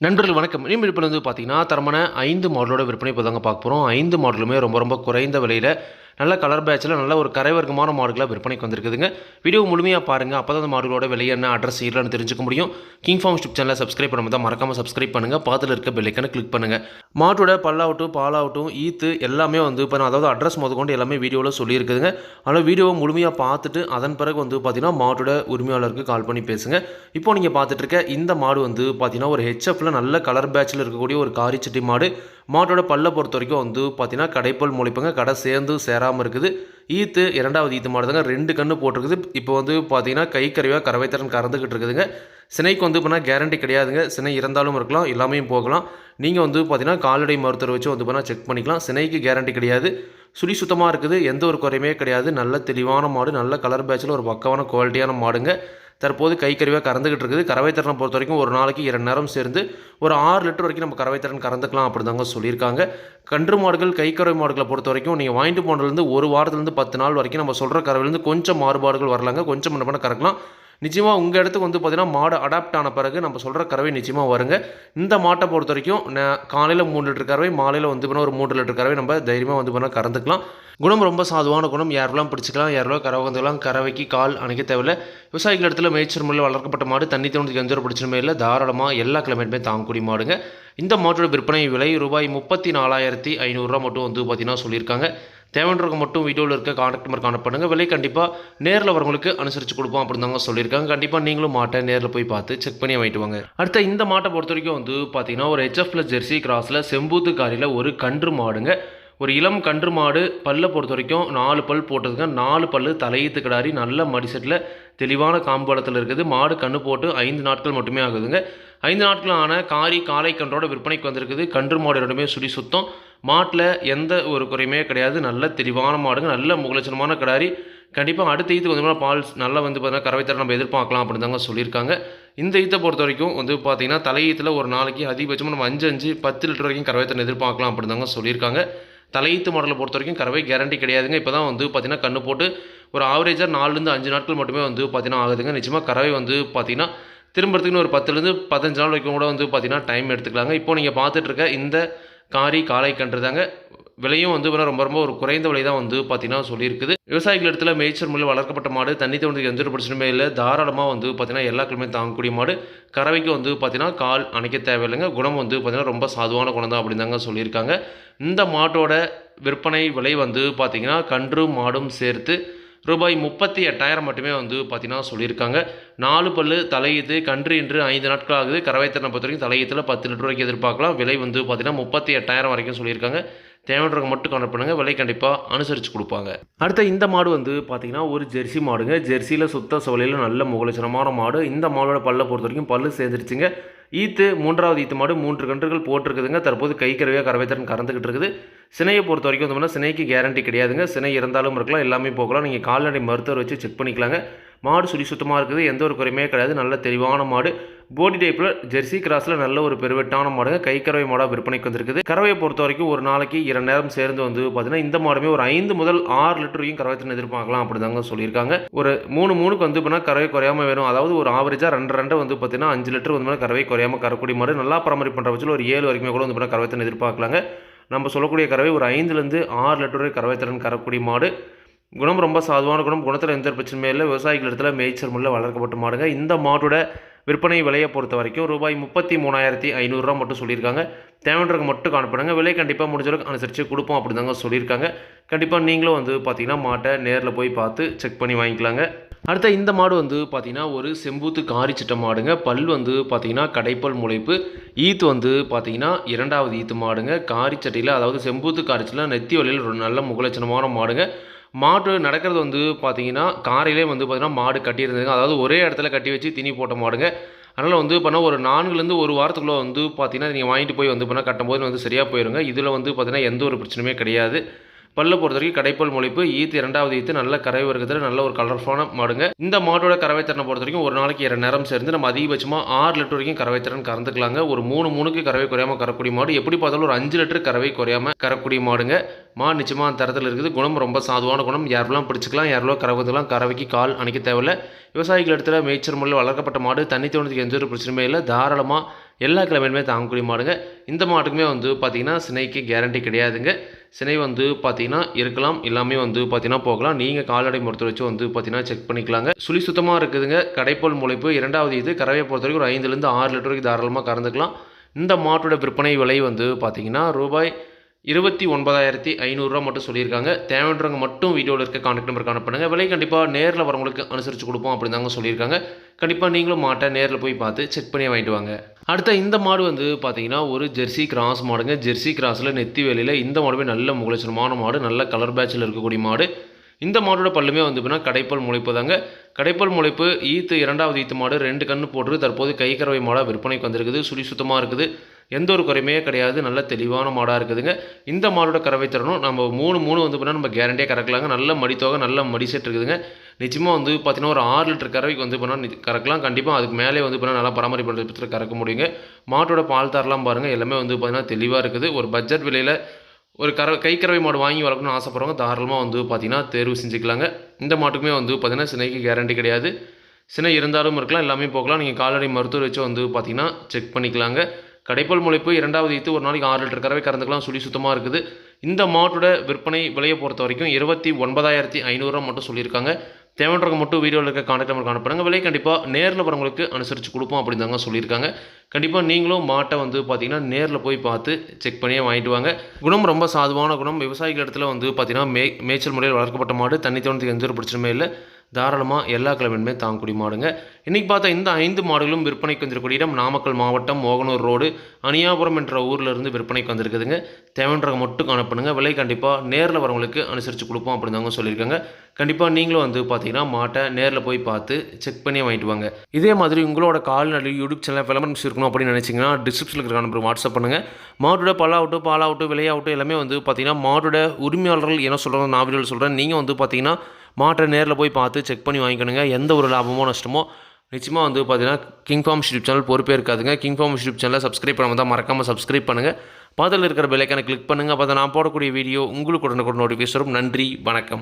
நண்பர்கள் வணக்கம். இப்போ வந்து பார்த்தீங்கன்னா, தரமான 5 மாடலோட விற்பனை இப்போ தாங்க பார்க்க போறோம். 5 மாடலுமே ரொம்ப ரொம்ப குறைந்த விலையில, நல்ல கலர் பேட்ச்ல நல்ல ஒரு கரைவர்க்கமான மாடுகளா விற்பனைக்கு வந்திருக்குதுங்க. வீடியோ முழுமையா பாருங்க. அப்பதான் அந்த மாடுகளோட விலை என்ன, அட்ரஸ் இல்லன்னு தெரிஞ்சுக்க முடியும். கிங் ஃபார்ம் யூடியூப் சேனலை சப்ஸ்கிரைப் பண்ணாம தான் மறக்காம சப்ஸ்கிரைப் பண்ணுங்க. பக்கத்துல இருக்க பெல் ஐகானை கிளிக் பண்ணுங்க. மாட்டோட பல்லாகட்டும், பாலாகட்டும், ஈத்து எல்லாமே வந்து இப்போ அதாவது அட்ரஸ் முதற்கொண்டு எல்லாமே வீடியோல சொல்லியிருக்குதுங்க. அதனால் வீடியோவை முழுமையா பார்த்துட்டு அதன் பிறகு வந்து பார்த்தீங்கன்னா, மாட்டோட உரிமையாளருக்கு கால் பண்ணி பேசுங்க. இப்போ நீங்க பார்த்துட்டு இருக்க இந்த மாடு வந்து பார்த்தீங்கன்னா, ஒரு ஹெச்எஃப்ல நல்ல கலர் பேட்ச்ல இருக்கக்கூடிய ஒரு காரிச்சட்டி மாடு. மாட்டோட பல்லை பொறுத்த வரைக்கும் வந்து பார்த்தீங்கன்னா, கடைப்பல் முளைப்புங்க. கடை சேர்ந்து சேராமல் இருக்குது. ஈத்து 2வது ஈத்து மாடு தாங்க. 2 கன்று போட்டிருக்குது. இப்போ வந்து பார்த்தீங்கன்னா, கை கருவியாக கறவைத்திறன் கறந்துக்கிட்டு இருக்குதுங்க. சினைக்கு வந்து பார்த்தீங்கன்னா கேரண்டி கிடையாதுங்க. சினை இருந்தாலும் இருக்கலாம், இல்லாமையும் போகலாம். நீங்கள் வந்து பார்த்தீங்கன்னா, கால்நடை மருத்துவரை வச்சு வந்து பார்த்தீங்கன்னா செக் பண்ணிக்கலாம். சினைக்கு கேரண்டி கிடையாது. சுழி சுத்தமாக இருக்குது. எந்த ஒரு குறையுமே கிடையாது. நல்ல தெளிவான மாடு, நல்ல கலர் பேட்சில் ஒரு பக்கமான குவாலிட்டியான மாடுங்க. தற்போது கைக்கருவியாக கறந்துக்கிட்டு இருக்குது. கறவைத்திறனை பொறுத்த வரைக்கும் ஒரு நாளைக்கு 2 நேரம் சேர்ந்து ஒரு 6 லிட்டர் வரைக்கும் நம்ம கறவைத்திறன் கறந்துக்கலாம் அப்படி தாங்க சொல்லியிருக்காங்க. கன்று மாடுகள், கைக்கறவை மாடுகளை பொறுத்த வரைக்கும் நீங்கள் வாங்கிட்டு போனதுலேருந்து ஒரு வாரத்துலேருந்து 10 நாள் வரைக்கும் நம்ம சொல்கிற கறவையிலேருந்து கொஞ்சம் மாறுபாடுகள் வரலாங்க. கொஞ்சம் முன்ன பண்ண கறக்கலாம். நிச்சயமாக உங்கள் இடத்துக்கு வந்து பார்த்தீங்கன்னா, மாடு அடாப்ட் ஆன பிறகு நம்ம சொல்கிற கறவை நிச்சயமாக வருங்க. இந்த மாட்டை பொறுத்த வரைக்கும் காலையில் 3 லிட்டர் கறவை, மாலையில் வந்து ஒரு 3 லிட்டர் கறவை நம்ம தைரியமாக வந்து கறந்துக்கலாம். குணம் ரொம்ப சாதுவான குணம். யாரெல்லாம் பிடிச்சிக்கலாம், யாரெல்லாம் கறவை வந்துக்கலாம். கறவைக்கு கால் அணைக்க தேவையில்லை. விவசாயிகள் இடத்துல மேய்ச்சல் முறையில் வளர்க்கப்பட்ட மாடு, தண்ணி தோணுக்கு எந்த ஒரு பிரச்சனையுமே இல்லை. தாராளமாக எல்லா கிளைமேட்டுமே தாங்கக்கூடிய மாடுங்க. இந்த மாட்டோட விற்பனை விலை ரூபாய் 34,500 மட்டும் வந்து பார்த்தீங்கன்னா சொல்லியிருக்காங்க. தேவைன்றவங்க மட்டும் வீடியோவில் இருக்க கான்டாக்ட் நம்பர் கான்டாக்ட் பண்ணுங்கள். விலை கண்டிப்பாக நேரில் வரவங்களுக்கு அனுசரித்து கொடுப்போம் அப்படின்னு தாங்க சொல்லியிருக்காங்க. கண்டிப்பாக நீங்களும் மாட்டை நேரில் போய் பார்த்து செக் பண்ணி வாங்கிட்டு வாங்க. அடுத்த இந்த மாட்டை பொறுத்த வரைக்கும் வந்து பார்த்தீங்கன்னா, ஒரு ஹெச்எஃப் ப்ளஸ் ஜெர்சி கிராஸில் செம்பூத்து காரியில் ஒரு கன்று மாடுங்க. ஒரு இளம் கன்று மாடு. பல்லை பொறுத்த வரைக்கும் 4 பல் போட்டதுங்க. 4 பல் தலையீத்து கிடாரி, நல்ல மடிசெட்டில் தெளிவான காம்பளத்தில் இருக்குது. மாடு கன்று போட்டு 5 நாட்கள் மட்டுமே ஆகுதுங்க. 5 நாட்கள் ஆன காளை கன்றோட விற்பனைக்கு வந்திருக்குது. கன்று மாடு ரெண்டுமே சுழி சுத்தம். மாட்டில் எந்த ஒரு குறையுமே கிடையாது. நல்ல தெளிவான மாடுங்க, நல்ல முகலட்சணமான கிடாரி. கண்டிப்பாக அடுத்த ஈத்து வந்து பால் நல்லா வந்து பார்த்தீங்கன்னா கறவைத்தரம் நம்ம எதிர்பார்க்கலாம் அப்படின்னு தாங்க சொல்லியிருக்காங்க. இந்த ஈத்தை பொறுத்த வரைக்கும் வந்து பார்த்தீங்கன்னா, தலையீத்தில் ஒரு நாளைக்கு அதிகபட்சமாக நம்ம 10 லிட்டர் வரைக்கும் கறவைத்தரம் எதிர்பார்க்கலாம் அப்படின்னு தாங்க சொல்லியிருக்காங்க. தலையீத்து மாடலை பொறுத்த வரைக்கும் கறவை கேரண்டி கிடையாதுங்க. இப்போ தான் வந்து பார்த்தீங்கன்னா கன்று போட்டு ஒரு ஆவரேஜாக 4லேருந்து 5 நாட்கள் மட்டுமே வந்து பார்த்தீங்கன்னா ஆகுதுங்க. நிச்சயமாக கறவை வந்து பார்த்தீங்கன்னா திரும்பறதுக்குன்னு ஒரு 10லேருந்து 15 நாள் வரைக்கும் கூட வந்து பார்த்தீங்கன்னா டைம் எடுத்துக்கலாங்க. இப்போ நீங்கள் பார்த்துட்டு இருக்க இந்த காளை கன்று தாங்க. விலையும் வந்து ரொம்ப ரொம்ப ஒரு குறைந்த விலை தான் வந்து பார்த்தீங்கன்னா சொல்லியிருக்குது. விவசாயிகள் இடத்துல மேய்ச்சல் முறையில் வளர்க்கப்பட்ட மாடு, தண்ணி தோணுக்கு எந்த ஒரு பிரச்சனையுமே இல்லை. தாராளமாக வந்து பார்த்தீங்கன்னா எல்லா கிழமையும் தாங்கக்கூடிய மாடு. கறவைக்கு வந்து பார்த்தீங்கன்னா கால் அணைக்க தேவையில்லைங்க. குணம் வந்து பார்த்தீங்கன்னா ரொம்ப சாதுவான குணம் தான் அப்படின்னு தாங்க சொல்லியிருக்காங்க. இந்த மாட்டோட விற்பனை விலை வந்து பார்த்தீங்கன்னா, கன்று மாடும் சேர்த்து ரூபாய் 38,000 மட்டுமே வந்து பார்த்தீங்கன்னா சொல்லியிருக்காங்க. 4 பல்லு தலையீத்து கன்று இன்று 5 நாட்கள் ஆகுது. கறவைத்திறனை பொறுத்த வரைக்கும் தலையீத்தில் 10 லிட்டர் வரைக்கும் எதிர்பார்க்கலாம். விலை வந்து பார்த்தீங்கன்னா 38,000 வரைக்கும் சொல்லியிருக்காங்க. தேவைன்றவங்க மட்டும் கான்டாக்ட் பண்ணுங்கள். விலை கண்டிப்பாக அனுசரித்து கொடுப்பாங்க. அடுத்த இந்த மாடு வந்து பார்த்தீங்கன்னா, ஒரு ஜெர்சி மாடுங்க. ஜெர்சியில் சுத்த சோலையில் நல்ல முகலட்சணமான மாடு. இந்த மாடோட பல்லை பொறுத்த வரைக்கும் பல்லு சேர்ந்துருச்சுங்க. ஈத்து 3வது ஈத்து மாடு 3 கன்றுகள் போட்டிருக்குதுங்க. தற்போது கைக்கருவியாக கறவைத்திறன் கறந்துக்கிட்டு இருக்குது. சினையை பொறுத்த வரைக்கும் வந்து சினைக்கு கேரண்டி கிடையாதுங்க. சினை இருந்தாலும் இருக்கலாம், எல்லாமே போகலாம். நீங்கள் கால்நடை மருத்துவர் வச்சு செக் பண்ணிக்கலாங்க. மாடு சுழி சுத்தமாக இருக்குது. எந்த ஒரு குறையுமே கிடையாது. நல்ல தெளிவான மாடு. போடி டைப்பில் ஜெர்சி கிராஸில் நல்ல ஒரு பெருவெட்டான மாடுங்க. கைக்கறவை மாடாக விற்பனைக்கு வந்திருக்குது. கறவையை பொறுத்த வரைக்கும் ஒரு நாளைக்கு 2 நேரம் சேர்ந்து வந்து பார்த்தீங்கன்னா, இந்த மாடுமே ஒரு 5 முதல் 6 லிட்டர் வரைக்கும் கறவைத்திறன் எதிர்பார்க்கலாம் அப்படி தாங்க சொல்லியிருக்காங்க. ஒரு 3 வந்து பார்த்தீங்கன்னா கறவை குறையாமல் வேணும். அதாவது ஒரு ஆவரேஜாக 2 வந்து பார்த்தீங்கன்னா 5 லிட்டர் வந்து கறவை குறையாமல் கறக்கூடிய மாடு. நல்லா பராமரிப்பு பண்ணுற பட்சத்தில் ஒரு 7 வரைக்குமே கூட வந்து பார்த்தீங்கன்னா கறவைத்திறன் எதிர்பார்க்கலாங்க. நம்ம சொல்லக்கூடிய கறவை ஒரு 5லேருந்து 6 லிட்டர் வரை கறவைத்திறன் கறக்கூடிய மாடு. குணம் ரொம்ப சாதுவான குணம். குணத்தில் எந்த பிரச்சனையுமே இல்லை. விவசாயிகள் இடத்துல மேய்ச்சல் முறையில் வளர்க்கப்பட்ட மாடுங்க. இந்த மாட்டோட விற்பனை விலையை பொறுத்த வரைக்கும் ரூபாய் 33,500 மட்டும் சொல்லியிருக்காங்க. தேவைன்றவங்க மட்டும் காணப்படுங்க. விலை கண்டிப்பாக முடிஞ்சளவுக்கு அனுசரித்து கொடுப்போம் அப்படி தாங்க சொல்லியிருக்காங்க. கண்டிப்பாக நீங்களும் வந்து பார்த்தீங்கன்னா மாட்டை நேரில் போய் பார்த்து செக் பண்ணி வாங்கிக்கலாங்க. அடுத்த இந்த மாடு வந்து பார்த்தீங்கன்னா, ஒரு செம்பூத்து காரிச்சிட்ட மாடுங்க. பல் வந்து பார்த்தீங்கன்னா கடைப்பல் முளைப்பு. ஈத்து வந்து பார்த்தீங்கன்னா 2வது ஈத்து மாடுங்க. காரிச்சட்டையில் அதாவது செம்பூத்து காரிச்சில் நெத்தி வழியில் ஒரு நல்ல முகலட்சணமான மாடுங்க. மாடு நடக்கிறது வந்து பார்த்தீங்கன்னா, காரையிலே வந்து பார்த்தீங்கன்னா மாடு கட்டியிருந்ததுங்க. அதாவது ஒரே இடத்துல கட்டி வச்சு திணி போட்ட மாடுங்க. அதனால் வந்து ஒரு 4லேருந்து ஒரு வாரத்துக்குள்ளே வந்து பார்த்தீங்கன்னா, நீங்கள் வாங்கிட்டு போய் வந்து கட்டும்போது வந்து சரியாக போயிருங்க. இதில் வந்து பார்த்தீங்கன்னா எந்த ஒரு பிரச்சனையுமே கிடையாது. பல்ல பொறுத்த வரைக்கும் கடைப்பல் முளைப்பு, ஈத்து 2வது ஈத்து, நல்ல கறவை வர்க்கத்தில் நல்ல ஒரு கலர்ஃபுல்லான மாடுங்க. இந்த மாட்டோட கறவை திறனை பொறுத்த வரைக்கும் ஒரு நாளைக்கு 2 நேரம் சேர்ந்து நம்ம அதிகபட்சமாக 6 லிட்டர் வரைக்கும் கறவை திறன் கறந்துக்கலாங்க. ஒரு 3 கறவை குறையாமல் கறக்கூடிய மாடு, எப்படி பார்த்தாலும் ஒரு 5 லிட்டர் கறவை குறையாமல் கறக்கூடிய மாடுங்க. மாடு நிச்சயமாக அந்த தரத்தில் இருக்குது. குணம் ரொம்ப சாதுவான குணம். யாரெல்லாம் பிடிச்சிக்கலாம், யாரெல்லாம் கறவைலாம், கறவைக்கு கால் அணைக்க தேவையில்லை. விவசாயிகள் இடத்துல மேய்ச்சல் முறையில் வளர்க்கப்பட்ட மாடு, தண்ணி தோணத்துக்கு எந்த ஒரு பிரச்சனையுமே இல்லை. தாராளமாக எல்லா கிழமையுமே தாங்கக்கூடிய மாடுங்க. இந்த மாட்டுக்குமே பார்த்திங்கன்னா சினைக்கு கேரண்டி கிடையாதுங்க. சினை பார்த்திங்கன்னா இருக்கலாம், எல்லாமே பார்த்திங்கன்னா போகலாம். நீங்கள் கால்நடை மருத்துவ வச்சு பார்த்திங்கன்னா செக் பண்ணிக்கலாங்க. சுழி சுத்தமாக இருக்குதுங்க. கடைப்பல் முளைப்பு, 2வது இது. கறவையை பொறுத்த வரைக்கும் ஒரு 5லேருந்து 6 லிட்டர் வரைக்கும் தாராளமாக கறந்துக்கலாம். இந்த மாட்டோட விற்பனை விலை பார்த்திங்கன்னா ரூபாய் 29,500 மட்டும் சொல்லியிருக்காங்க. தேவைன்றவங்க மட்டும் வீடியோவில் இருக்க கான்டாக்ட் நம்பர் கான்டாக்ட் பண்ணுங்கள். விலை கண்டிப்பாக நேரில் வரவங்களுக்கு அனுசரித்து கொடுப்போம் அப்படின்னு தாங்க சொல்லியிருக்காங்க. கண்டிப்பாக நீங்களும் மாட்டை நேரில் போய் பார்த்து செக் பண்ணி வாங்கிட்டு வாங்க. அடுத்த இந்த மாடு பார்த்தீங்கன்னா ஒரு ஜெர்சி கிராஸ் மாடுங்க. ஜெர்சி கிராஸில் நெத்தி வேலையில் இந்த மாடுமே நல்ல முகலட்சணமான மாடு, நல்ல கலர் பேட்சில் இருக்கக்கூடிய மாடு. இந்த மாடோட பல்லுமே கடைப்பல் முளைப்பு தாங்க. கடைப்பல் முளைப்பு, ஈத்து 2வது ஈத்து மாடு, 2 கன்று போட்டு தற்போது கைக்கறவை மாடாக விற்பனைக்கு வந்திருக்குது. சுழி சுத்தமாக இருக்குது. எந்த ஒரு குறையுமே கிடையாது. நல்ல தெளிவான மாடாக இருக்குதுங்க. இந்த மாடோட கறவை திறனும் நம்ம 3 நம்ம கேரண்டியாக கறக்கலாங்க. நல்ல மடித்தொகை, நல்ல மடி செட் இருக்குதுங்க. நிச்சயமாக பார்த்தீங்கன்னா ஒரு 6 லிட்டர் கறவைக்கு கறக்கலாம். கண்டிப்பாக அதுக்கு மேலே நல்லா பராமரிப்பு கறக்க முடியுங்க. மாட்டோட பால் தரலாம் பாருங்கள். எல்லாமே பார்த்தீங்கன்னா தெளிவாக இருக்குது. ஒரு பட்ஜெட் விலையில் ஒரு கைக்கறவை மாடு வாங்கி வளர்க்கணும்னு ஆசைப்படுறவங்க தாராளமாக பார்த்தீங்கன்னா தேர்வு செஞ்சுக்கலாங்க. இந்த மாட்டுக்குமே பார்த்தீங்கன்னா சினைக்கு கேரண்டி கிடையாது. சினை இருந்தாலும் இருக்கலாம், எல்லாமே போகலாம். நீங்கள் கால்நடை மருத்துவர் வச்சு பார்த்தீங்கன்னா செக் பண்ணிக்கலாங்க. கடைப்பல் முளைப்பு, 2வது ஈத்து, ஒரு நாளைக்கு 6 லிட்டர் கறவை கறந்துக்கலாம். சுழி சுத்தமாக இருக்குது. இந்த மாட்டோட விற்பனை விலையை பொறுத்த வரைக்கும் 29,500 மட்டும் சொல்லியிருக்காங்க. தேவைன்றவங்க மட்டும் வீடியோவில் இருக்க கான்டாக்ட் நம்பர் காணப்படுங்க. விலை கண்டிப்பாக நேரில் வரவங்களுக்கு அனுசரித்து கொடுப்போம் அப்படின்னு தாங்க சொல்லியிருக்காங்க. கண்டிப்பாக நீங்களும் மாட்டை பார்த்தீங்கன்னா நேரில் போய் பார்த்து செக் பண்ணியே வாங்கிட்டு வாங்க. குணம் ரொம்ப சாதுவான குணம். விவசாயிகள் இடத்துல பார்த்தீங்கன்னா மேய்ச்சல் முறையில் வளர்க்கப்பட்ட மாடு, தண்ணி தோணத்துக்கு எந்த ஒரு பிரச்சனையுமே இல்லை. தாராளமாக எல்லா கிழமையுமே தாங்கக்கூடிய மாடுங்க. இன்றைக்கி பார்த்தா இந்த 5 மாடுகளும் விற்பனைக்கு வந்திருக்கூடிய இடம் நாமக்கல் மாவட்டம் மோகனூர் ரோடு அணியாபுரம் என்ற ஊரில் இருந்து விற்பனைக்கு வந்திருக்குதுங்க. தேவைன்றவங்க மட்டும் காணப்படுங்க. விலை கண்டிப்பாக நேரில் வரவங்களுக்கு அனுசரித்து கொடுப்போம் அப்படின்னு தாங்க சொல்லியிருக்காங்க. கண்டிப்பாக நீங்களும் பார்த்தீங்கன்னா மாட்டை நேரில் போய் பார்த்து செக் பண்ணி வாங்கிட்டு வாங்க. இதே மாதிரி உங்களோட கால்நடை யூடியூப் சேனல் விளம்பரம் இருக்கணும் அப்படின்னு நினச்சிங்கன்னா டிஸ்கிரிப்ஷனில் இருக்கிற நம்பருக்கு வாட்ஸ்அப் பண்ணுங்கள். மாட்டோட பாலாகட்டும் விலையாகட்டும் எல்லாமே பார்த்தீங்கன்னா மாட்டோட உரிமையாளர்கள் என்ன சொல்கிறாங்க நான் வீடியோவில் சொல்கிறேன். நீங்கள் பார்த்தீங்கன்னா மாட்டை நேரில் போய் பார்த்து செக் பண்ணி வாங்கிக்கணுங்க. எந்த ஒரு லாபமோ நஷ்டமோ நிச்சயமாக பார்த்தீங்கன்னா கிங் ஃபார்ம் யூடியூப் சேனல் பொறுப்பே இருக்காதுங்க. கிங் ஃபார்ம் யூடியூப் சேனலை சப்ஸ்கிரைப் பண்ணாமல் தான் மறக்காமல் சப்ஸ்கிரைப் பண்ணுங்கள். பாதத்தில் இருக்கிற பெல்லைக்கான கிளிக் பண்ணுங்கள். அப்போ நான் போடக்கூடிய வீடியோ உங்களுக்கு உடனுக்குடன் நோட்டிஃபிகேஷன் வரும். நன்றி, வணக்கம்.